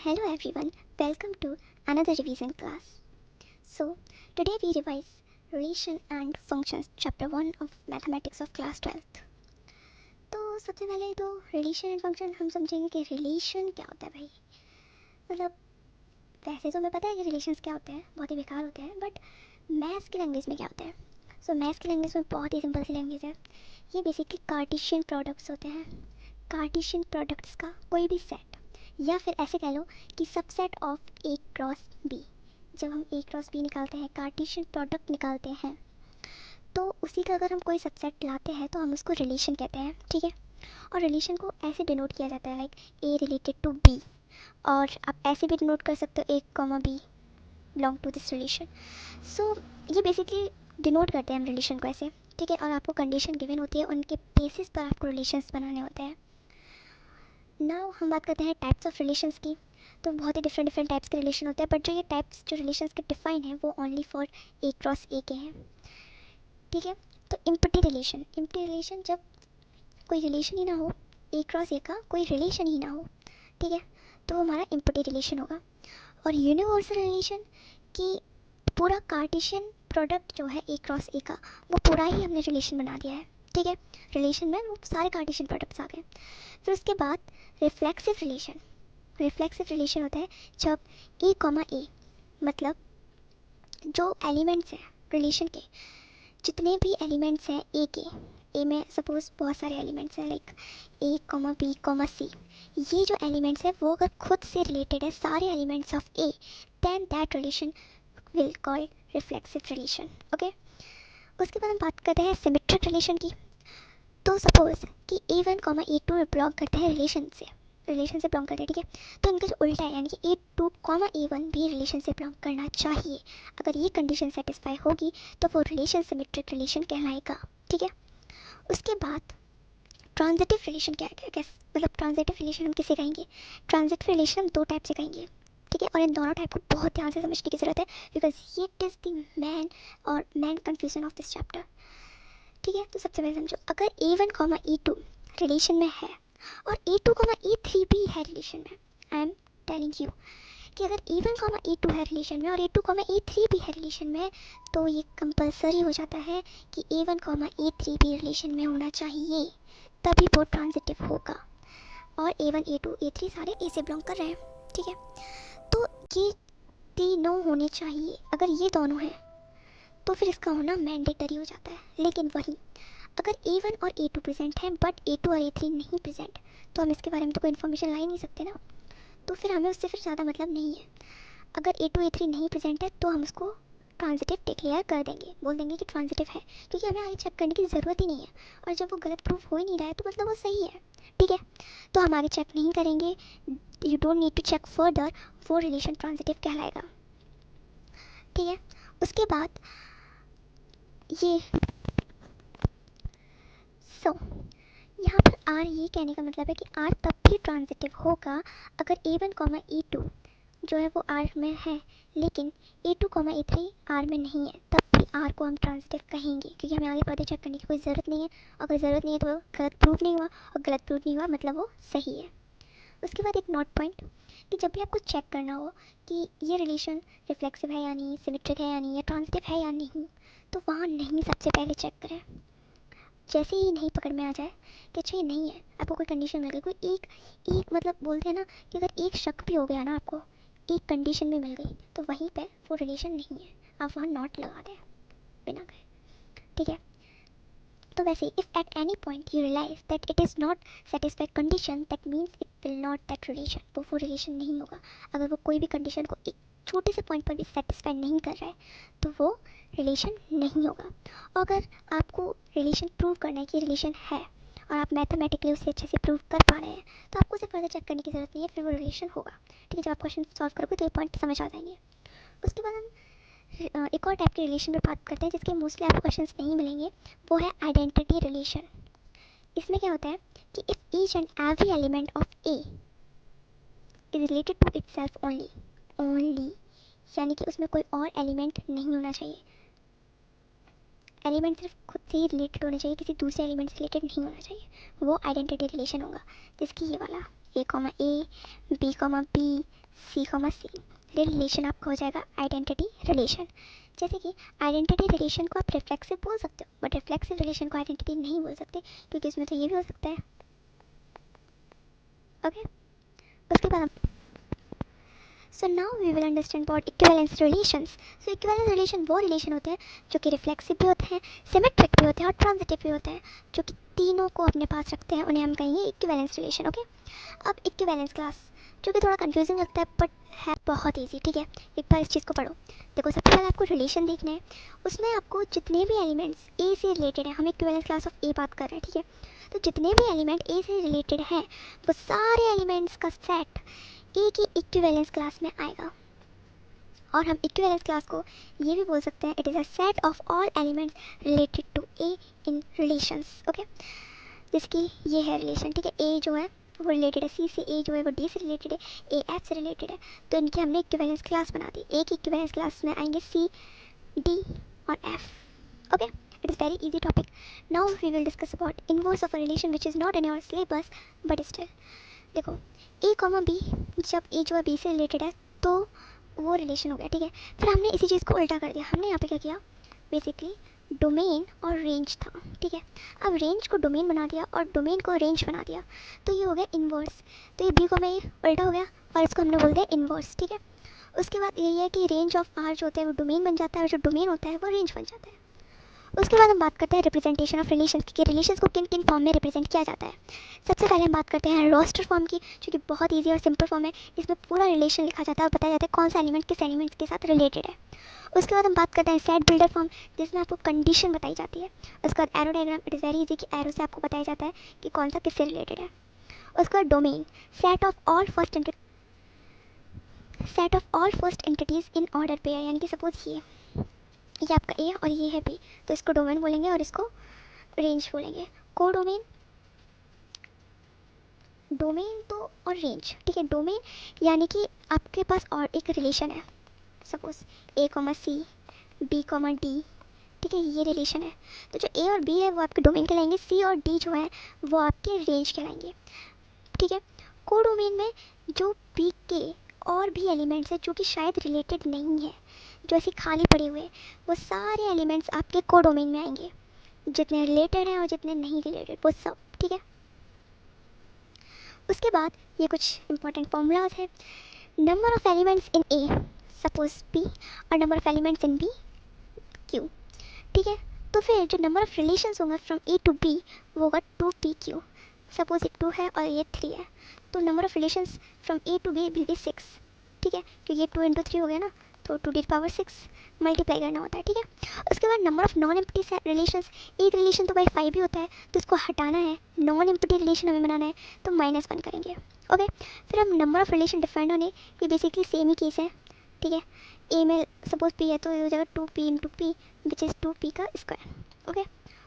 Hello everyone, welcome to another revision class. So, today we revise relation and functions chapter 1 of mathematics of class 12th. तो सबसे पहले तो relation and function हम समझेंगे कि relation क्या होता है भाई. मतलब वैसे तो हमें पता है कि रिलेशंस क्या होते हैं, बहुत ही बेकार होते हैं, बट मैथ्स की लैंग्वेज में क्या होता है. सो मैथ्स की लैंग्वेज में बहुत ही सिंपल सी लैंग्वेज है. ये बेसिकली कार्टेशियन प्रोडक्ट्स होते हैं. कार्टेशियन प्रोडक्ट्स का कोई भी सेट, या फिर ऐसे कह लो कि subset of A cross B. जब हम ए क्रॉस बी निकालते हैं, कार्टेशियन प्रोडक्ट निकालते हैं, तो उसी का अगर हम कोई सबसेट लाते हैं तो हम उसको रिलेशन कहते हैं. ठीक है. और रिलेशन को ऐसे डिनोट किया जाता है like A related to B, और आप ऐसे भी डिनोट कर सकते हो A comma B belong to this relation. So ये बेसिकली डिनोट करते हैं हम रिलेशन को ऐसे. ठीक है. और आपको कंडीशन गिवन होती है, उनके बेसिस पर आपको रिलेशंस बनाने होते हैं. नाउ हम बात करते हैं टाइप्स ऑफ रिलेशंस की. तो बहुत ही डिफरेंट टाइप्स के रिलेशन होते हैं, बट जो ये टाइप्स जो रिलेशंस के डिफाइन हैं वो ओनली फॉर ए क्रॉस ए के हैं. ठीक है. तो इम्पटी रिलेशन जब कोई रिलेशन ही ना हो, ए क्रॉस ए का कोई रिलेशन ही ना हो, ठीक है, तो वो हमारा इम्पटी रिलेशन होगा. और यूनिवर्सल रिलेशन की पूरा कार्टेशियन प्रोडक्ट जो है ए क्रॉस ए का, वो पूरा ही हमने रिलेशन बना दिया है. ठीक है. रिलेशन में वो सारे कार्टेशियन प्रोडक्ट्स आ गए. फिर उसके बाद रिफ्लेक्सिव रिलेशन होता है जब ए कॉमा ए, मतलब जो एलिमेंट्स हैं रिलेशन के, जितने भी एलिमेंट्स हैं ए के, ए में सपोज बहुत सारे एलिमेंट्स हैं like A comma B comma C, ये जो एलिमेंट्स हैं वो अगर खुद से रिलेटेड है सारे elements of A, then that relation will call reflexive relation. Okay. उसके बाद हम बात करते हैं सिमेट्रिक रिलेशन की. तो सपोज कि A one comma A two belong करते हैं रिलेशन से बिलोंग करते हैं. ठीक है. तो इनका जो उल्टा है, यानी कि ए टू कॉमा ए वन भी रिलेशन से बिलोंग करना चाहिए. अगर ये कंडीशन सेटिस्फाई होगी तो वो रिलेशन सिमेट्रिक रिलेशन कहलाएगा. ठीक है. उसके बाद ट्रांजिटिव रिलेशन क्या है, मतलब ट्रांजिटिव रिलेशन हम किसे कहेंगे. ट्रांजिटिव रिलेशन हम दो टाइप से कहेंगे. ठीक है. और इन दोनों टाइप को बहुत ध्यान से समझने की ज़रूरत है, because it is the main confusion of this chapter. ठीक है. तो सबसे पहले समझो, अगर A one comma E two relation में है और A two comma E three भी है रिलेशन में, आई एम टेलिंग यू कि अगर A one comma E to है रिलेशन में और A two comma E three भी है रिलेशन में, तो ये कंपलसरी हो जाता है कि A one comma E three भी रिलेशन में होना चाहिए, तभी वो ट्रांजिटिव होगा. और A one A two A three सारे ए से बिलोंग कर रहे हैं. ठीक है. तो ये तीनों होने चाहिए. अगर ये दोनों हैं तो फिर इसका होना मैंडेटरी हो जाता है. लेकिन वही अगर ए वन और ए टू प्रेजेंट है बट ए टू और ए थ्री नहीं प्रेजेंट, तो हम इसके बारे में तो कोई इन्फॉर्मेशन ला ही नहीं सकते ना. तो फिर हमें उससे फिर ज़्यादा मतलब नहीं है. अगर ए टू ए थ्री नहीं प्रेजेंट है तो हम उसको ट्रांजिटिव डिक्लेयर कर देंगे, बोल देंगे कि ट्रांजिटिव है, क्योंकि हमें आगे चेक करने की ज़रूरत ही नहीं है. और जब वो गलत प्रूफ हो ही नहीं रहा है तो मतलब वो सही है. ठीक है. तो हम आगे चेक नहीं करेंगे. You don't need to check further. वो रिलेशन ट्रांजिटिव कहलाएगा. ठीक है. उसके बाद ये सो यहाँ पर आर ये कहने का मतलब है कि आर तब भी ट्रांजिटिव होगा अगर A one comma E two जो है वो आर में है, लेकिन A two comma A three R में नहीं है, तब भी आर को हम ट्रांजिटिव कहेंगे, क्योंकि हमें आगे पता चेक करने की कोई ज़रूरत नहीं है. अगर ज़रूरत नहीं है तो गलत प्रूफ नहीं हुआ, और गलत प्रूफ नहीं हुआ मतलब वो सही है. उसके बाद एक नोट पॉइंट कि जब भी आपको चेक करना हो कि ये रिलेशन रिफ्लेक्सिव है या नहीं, सिमेट्रिक है या नहीं, या ट्रांजिटिव है या नहीं, तो वहाँ नहीं सबसे पहले चेक करें. जैसे ही नहीं पकड़ में आ जाए कि अच्छा ये नहीं है, आपको कोई कंडीशन मिल गई, कोई एक एक मतलब बोलते हैं ना कि अगर एक शक भी हो गया ना, आपको एक कंडीशन भी मिल गई, तो वहीं पे वो रिलेशन नहीं है, आप वहाँ नॉट लगा दें बिना गए. ठीक है. तो वैसे if at any point you realise that it is not satisfied condition, that means it will not that relation, वो रिलेशन नहीं होगा. अगर वो कोई भी कंडीशन को एक छोटे से पॉइंट पर भी सेटिस्फाई नहीं कर रहा है तो वो रिलेशन नहीं होगा. और अगर आपको रिलेशन प्रूव करना है कि रिलेशन है और आप मैथमेटिकली उसे अच्छे से प्रूव कर पा रहे हैं, तो आपको उसे फर्दर चेक करने की ज़रूरत नहीं है, फिर वो रिलेशन होगा. ठीक है. जब आप क्वेश्चन सॉल्व करोगे तो ये पॉइंट समझ आ जाएंगे. उसके बाद हम एक और टाइप के रिलेशन पर बात करते हैं जिसके मोस्टली आपको क्वेश्चंस नहीं मिलेंगे. वो है आइडेंटिटी रिलेशन. इसमें क्या होता है कि if each and every element of A is related to itself only, यानी कि उसमें कोई और एलिमेंट नहीं होना चाहिए. एलिमेंट सिर्फ खुद से ही रिलेटेड होना चाहिए, किसी दूसरे एलिमेंट से रिलेटेड नहीं होना चाहिए, वो आइडेंटिटी रिलेशन होगा. जिसकी ये वाला A, B, B, C, C। ये रिलेशन आपका हो जाएगा आइडेंटिटी रिलेशन। जैसे कि आइडेंटिटी रिलेशन को आप रिफ्लेक्सिव बोल सकते हो, बट रिफ्लेक्सिव रिलेशन को आइडेंटिटी नहीं बोल सकते, क्योंकि इसमें तो ये भी हो सकता है। ओके, उसके बाद so now we will understand about equivalence relations. So equivalence relation वो रिलेशन होते हैं जो कि रिफ्लेक्सिव भी होते हैं, सिमेट्रिक भी होते हैं और ट्रांजिटिव भी होते हैं, जो कि तीनों को अपने पास रखते हैं, उन्हें हम कहेंगे इक्विवेलेंस रिलेशन। ओके, अब इक्विवेलेंस क्लास जो कि थोड़ा कंफ्यूजिंग लगता है बट है बहुत ईजी। ठीक है, एक बार इस चीज़ को पढ़ो। देखो, सबसे पहले आपको रिलेशन देखना है, उसमें आपको जितने भी एलिमेंट्स ए से रिलेटेड हैं, हम इक्विवेलेंस क्लास ऑफ ए बात कर रहे हैं, ठीक है, तो जितने भी एलिमेंट ए से रिलेटेड हैं वो सारे एलिमेंट्स का सेट ए की इक्विवेलेंस क्लास में आएगा। और हम इक्विवेलेंस क्लास को ये भी बोल सकते हैं, it is a set of all elements related to A in relations. Okay, जैसे कि ये है रिलेशन, ठीक है, ए जो है वो रिलेटेड है सी से, ए जो है वो डी से रिलेटेड है, ए एफ से रिलेटेड है, तो इनकी हमने इक्विवेलेंस क्लास बना दी। ए की इक्विवेलेंस क्लास में आएंगे सी, डी और F. Okay, it is very easy topic. Now we will discuss about inverse of a relation which is not in your syllabus but still. देखो, a कॉमा बी, जब a जो है b से related है तो वो relation हो गया, ठीक है। फिर हमने इसी चीज़ को उल्टा कर दिया, हमने यहाँ पे क्या किया, बेसिकली डोमेन और रेंज था, ठीक है। अब रेंज को डोमेन बना दिया और डोमेन को रेंज बना दिया, तो ये हो गया इन्वर्स। तो ये बी को में उल्टा हो गया और इसको हमने बोल दिया इन्वर्स, ठीक है। उसके बाद यही है कि रेंज ऑफ आर जो होता है वो डोमेन बन जाता है और जो डोमेन होता है वो रेंज बन जाता है। उसके बाद हम बात करते हैं रिप्रेजेंटेशन ऑफ रिलेशंस की, रिलेशंस को किन किन फॉर्म में रिप्रेजेंट किया जाता है। सबसे पहले हम बात करते हैं रोस्टर फॉर्म की, जो कि बहुत इजी और सिंपल फॉर्म है। इसमें पूरा रिलेशन लिखा जाता है और बताया जाता है कौन सा एलिमेंट किस एलिमेंट के साथ रिलेटेड है। उसके बाद हम बात करते हैं सेट बिल्डर फॉर्म, जिसमें आपको कंडीशन बताई जाती है। उसके बाद arrow diagram, it is very easy कि एरो से आपको बताया जाता है कि कौन सा किससे रिलेटेड है। उसके बाद domain, set of all first entities in order pair, यानी कि सपोज ये आपका ए और ये है बी, तो इसको डोमेन बोलेंगे और इसको रेंज बोलेंगे। को डोमेन, डोमेन तो और रेंज, ठीक है। डोमेन यानी कि आपके पास और एक रिलेशन है, सपोज ए कॉमा सी, बी कॉमा डी, ठीक है, ये रिलेशन है, तो जो ए और बी है वो आपके डोमेन कहलाएंगे, सी और डी जो है वो आपके रेंज कहलाएंगे, ठीक है। को डोमेन में जो बी के और भी एलिमेंट्स हैं जो कि शायद रिलेटेड नहीं है, जो ऐसे खाली पड़े हुए, वो सारे एलिमेंट्स आपके को डोमेन में आएंगे, जितने रिलेटेड हैं और जितने नहीं रिलेटेड वो सब, ठीक है। उसके बाद ये कुछ इंपॉर्टेंट फॉर्मूलाज है। Number of elements in A, suppose P, और number of elements in B, Q, ठीक है। तो फिर जो नंबर ऑफ रिलेशंस होंगे फ्रॉम ए टू बी वो होगा 2pq। सपोज ये 2 है और ये 3 है, तो number of relations from A to B will be 6, ठीक है, क्योंकि ये 2 इंटू 3 हो गया ना, तो 2 to the power 6 मल्टीप्लाई करना होता है, ठीक है। उसके बाद number of non empty relations, एक रिलेशन तो बाई 5 ही होता है, तो इसको हटाना है, नॉन एम्प्टी रिलेशन हमें बनाना है, तो -1 करेंगे। ओके, फिर हम नंबर ऑफ रिलेशन डिफाइंड होने, ये बेसिकली सेम ही केस है, ठीक है। ए में सपोज पी है तो ये हो जाएगा 2p into P which is 2p का स्क्वायर। ओके,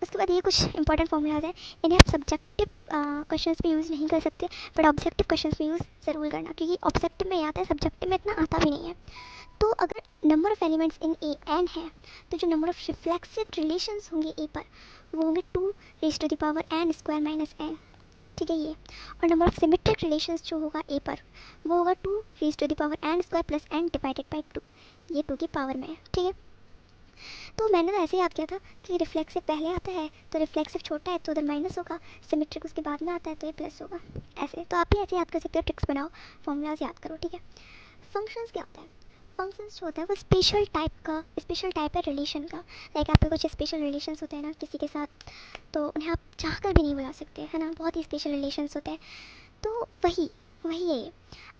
उसके बाद ये कुछ इंपॉर्टेंट फॉर्मूलाज है, इन्हें आप सब्जेक्टिव क्वेश्चंस में यूज़ नहीं कर सकते, बट ऑब्जेक्टिव क्वेश्चंस में यूज़ ज़रूर करना, क्योंकि ऑब्जेक्टिव में आता है, सब्जेक्टिव में इतना आता भी नहीं है। तो अगर number of elements in A n है, तो जो नंबर ऑफ रिफ्लेक्सिव रिलेशंस होंगे ए पर वो होंगे 2 raised to the power n² -n, ठीक है ये। और नंबर ऑफ सिमेट्रिक रिलेशंस जो होगा ए पर वो होगा 2 raised to the power n² + n divided by 2, ये 2 की पावर में है, ठीक है। तो मैंने तो ऐसे याद किया था कि रिफ्लेक्सिव पहले आता है तो रिफ्लेक्सिव छोटा है तो उधर माइनस होगा, सिमेट्रिक उसके बाद में आता है तो ये प्लस होगा, ऐसे। तो आप भी ऐसे याद कर सकते हो, ट्रिक्स बनाओ, फॉर्मूलाज याद करो, ठीक है। फंक्शंस क्या होता है, फंक्शंस जो होता है वो स्पेशल टाइप है रिलेशन का। लाइक आपके कुछ स्पेशल रिलेशंस होते हैं ना किसी के साथ, तो उन्हें आप चाह कर भी नहीं बुला सकते, है ना, बहुत ही स्पेशल रिलेशंस होते हैं। तो वही वही है ये,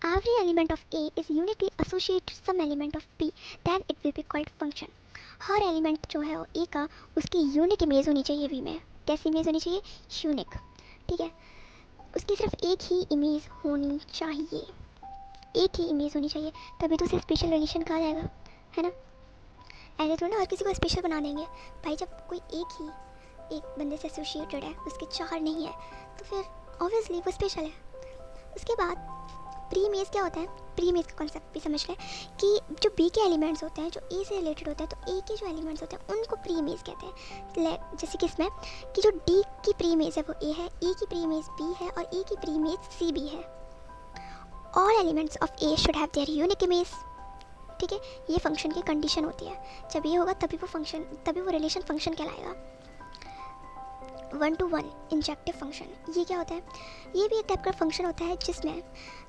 every element of A is uniquely associated some element of B, than it will be called function. हर एलिमेंट जो है वो ए का, उसकी यूनिक इमेज होनी चाहिए बी में। कैसी इमेज होनी चाहिए, यूनिक, ठीक है। उसकी सिर्फ एक ही इमेज होनी चाहिए, एक ही इमेज होनी चाहिए, तभी तो उसे स्पेशल रिलेशन कहा जाएगा, है ना। ऐसे थोड़ा ना हर किसी को स्पेशल बना देंगे भाई, जब कोई एक बंदे से एसोसिएटेड है, उसके 4 नहीं है, तो फिर ऑब्वियसली वो स्पेशल है। उसके बाद प्री इमेज क्या होता है, प्री इमेज का कॉन्सेप्ट भी समझ लें कि जो बी के एलिमेंट्स होते हैं जो ए से रिलेटेड होते हैं, तो ए के जो एलिमेंट्स होते हैं उनको प्री इमेज कहते हैं। जैसे कि इसमें कि जो डी की प्री इमेज है वो ए है, ए की प्री इमेज बी है और ए की प्री इमेज सी बी है, all elements of A should have their unique image. ठीक है, ये फंक्शन की कंडीशन होती है। जब ये होगा तभी वो रिलेशन फंक्शन कहलाएगा। 1-to-1 इंजेक्टिव फंक्शन, ये क्या होता है? ये भी एक टाइप का फंक्शन होता है जिसमें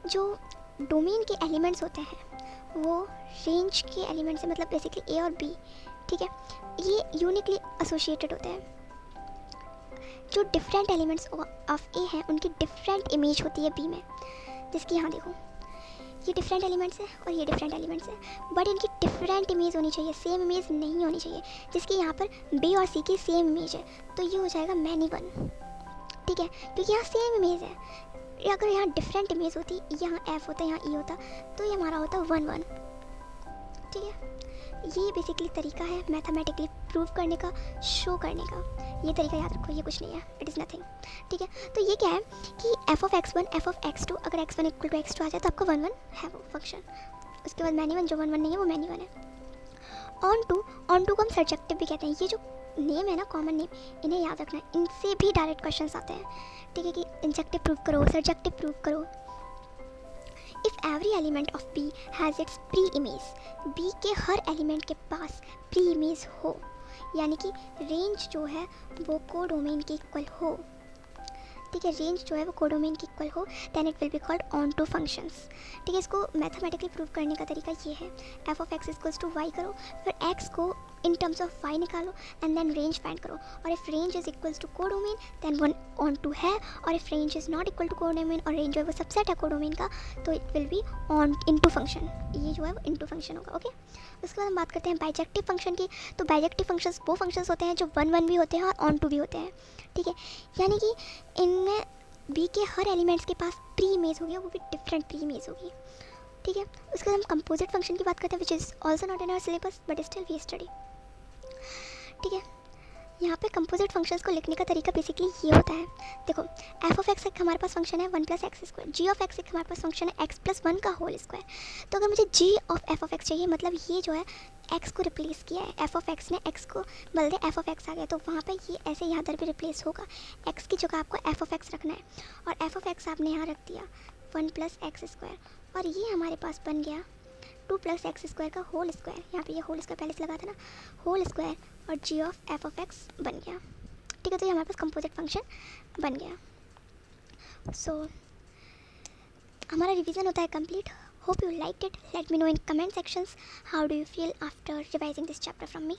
जो डोमेन के एलिमेंट्स होते हैं वो रेंज के एलिमेंट से, मतलब बेसिकली ए और बी, ठीक है, ये यूनिकली एसोसिएटेड होते हैं। जो डिफरेंट एलिमेंट्स ऑफ ए हैं उनकी डिफरेंट इमेज होती है बी में। जिसकी यहाँ देखो, ये डिफरेंट एलिमेंट्स हैं और ये डिफरेंट एलिमेंट्स हैं, बट इनकी डिफरेंट इमेज होनी चाहिए, सेम इमेज नहीं होनी चाहिए। जिसकी यहाँ पर बी और सी की सेम इमेज है, तो ये हो जाएगा मैनी वन। ठीक है, क्योंकि यहाँ सेम इमेज है। अगर यहाँ डिफरेंट इमेज होती, यहाँ एफ होता, यहाँ ई होता, तो ये हमारा होता 1-1। ठीक है, ये बेसिकली तरीका है मैथमेटिकली प्रूव करने का, शो करने का। ये तरीका याद रखो, ये कुछ नहीं है, इट इज़ नथिंग। ठीक है, तो ये क्या है कि f(x1) f(x2), अगर x1 इक्वल टू x2 आ जाए तो आपको 1-1 है वो फंक्शन। उसके बाद मैनी वन, जो 1-1 नहीं है वो मैनी वन है। ऑन टू को हम सर्जेक्टिव भी कहते हैं। ये जो नेम है ना, कॉमन नेम, इन्हें याद रखना है, इनसे भी डायरेक्ट क्वेश्चन आते हैं। ठीक है, कि इंजेक्टिव प्रूव करो, सर्जेक्टिव प्रूव करो। If every element of B has its pre image, B के हर एलिमेंट के पास प्री इमेज हो, यानी कि रेंज जो है वो कोडोमेन के इक्वल हो। ठीक है, रेंज जो है वो कोडोमेन के इक्वल हो, then it will be called onto functions. ठीक है, इसको मैथमेटिकली प्रूव करने का तरीका ये है, f(x) इक्वल्स टू y करो, फिर x को इन टर्म्स ऑफ y निकालो एंड देन रेंज फाइंड करो। और if range is equals to codomain then one onto है, और if range is not equal to codomain और रेंज जो है वो सबसेट है कोडोमेन का, तो it will be on into function. ये जो है वो इनटू फंक्शन होगा। ओके, उसके बाद हम बात करते हैं बाइजेक्टिव फंक्शन की। तो बाइजेक्टिव फंक्शंस वो फंक्शंस होते हैं जो 1-1 भी होते हैं और ऑन टू भी होते हैं। ठीक है, यानी कि इनमें बी के हर एलिमेंट्स के पास प्री इमेज होगी, वो भी डिफरेंट प्री इमेज होगी। ठीक है, उसके बाद हम कंपोजिट फंक्शन की बात करते हैं, which is also not in our syllabus but still we study. ठीक है, यहाँ पे कंपोजिट फंक्शंस को लिखने का तरीका बेसिकली ये होता है। देखो, f(x) एक हमारे पास फंक्शन है 1+x², g(x) एक हमारे पास फंक्शन है x+1 का होल स्क्वायर। तो अगर मुझे g(f(x) चाहिए, मतलब ये जो है x को रिप्लेस किया है, f(x) ने x को बदल दिया, f(x) आ गया, तो वहाँ पे ये ऐसे यहाँ दर भी रिप्लेस होगा। x की जगह आपको f(x) रखना है, और f(x) आपने यहाँ रख दिया 1+x², और ये हमारे पास बन गया 2+x² का होल स्क्वायर। यहाँ पे ये होल स्क्वायर पहले से लगा था ना, होल स्क्वायर, और g(f(x) बन गया। ठीक है, तो ये हमारे पास कंपोजिट फंक्शन बन गया। सो हमारा रिवीजन होता है complete. Hope you liked it. Let me know in comment sections how do you feel after revising this chapter from me.